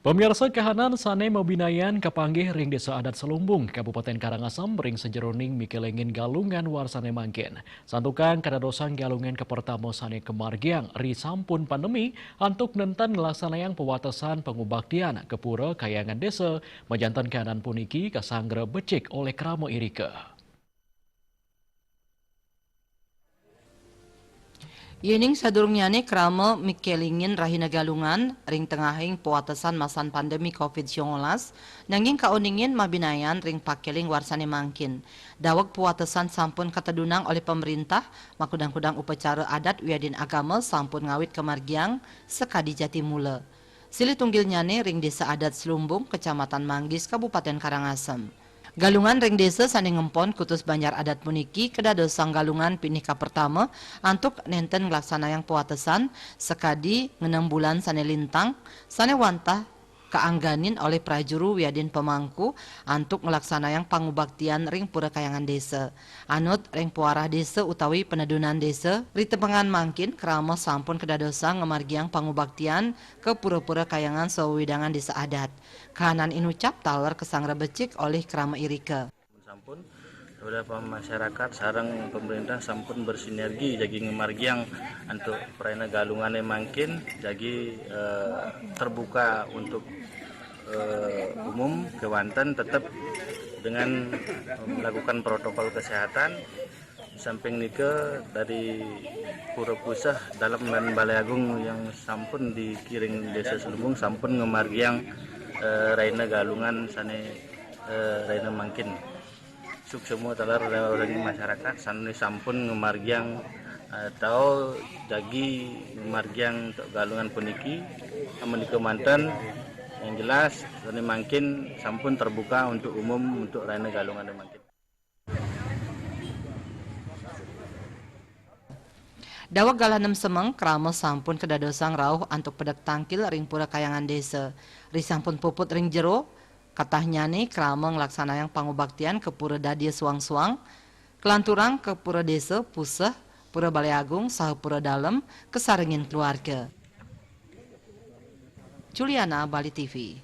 Pemirsa kahanan sane mabinayan kapanggih ring desa adat Selumbung, Kabupaten Karangasem, ring sejeroning mikelengin galungan warsane mangkin. Santukang kadadosang galungan kepertamo sane kemargiang ri sampun pandemi antuk nenten ngelaksanayang pewatasan pengubaktian kepura kayangan desa majantan kahanan puniki kasanggre becik oleh kramo irike. Yening sadurungyane krama mikelingin rahina galungan ring tengahing puatasan masan pandemi COVID-19 nanging kauningin mabinayan ring pakeling warsane mangkin. Dawag puatasan sampun katadunang oleh pemerintah makudang-kudang upacara adat wiadin agama sampun ngawit kemargiang sekadi Jatimula. Sili tunggilnyane ring desa adat Selumbung, Kecamatan Manggis, Kabupaten Karangasem. Galungan ring desa sane ngempon kutus Banjar adat puniki kedadosang galungan pinika pertama antuk nenten ngelaksanayang puatesan sekadi 6 bulan sane lintang sane wantah kaangganin oleh prajuru wiadin pemangku antuk ngelaksanayang pangubaktian ring pura kayangan desa. Anut ring puarah desa utawi penedunan desa ritepengan mangkin krama sampun kedadosang ngemargiang pangubaktian ke pura-pura kayangan sawidangan desa adat. Kahanan inucap taler kesangra becik oleh krama irike. Sampun beberapa masyarakat sarang pemerintah sampun bersinergi jadi ngemargiang untuk perayaan galungannya mangkin jadi terbuka untuk umum kewanten tetap dengan melakukan protokol kesehatan. Samping nike dari Pura Pusah dalam dan Balai Agung yang sampun dikiring desa Selumbung sampun ngemargiang raina galungan sane raina mangkin. Suk semua talar orang masyarakat sane sampun ngemargiang atau dagi ngemargiang untuk galungan puniki amun mantan yang jelas sane mangkin sampun terbuka untuk umum untuk raina galungan mangkin. Dawag galanem semeng krama sampun kedadosang rauh antuk pedak tangkil ring pura kayangan desa. Ri sampun puput ring jero katahnya nih krama ngelaksanayang pangubaktian ke pura dadia suang-suang kelanturang ke pura desa Pusah, pura Balai Agung saha pura dalem kesaringin keluarga. Juliana, Bali TV.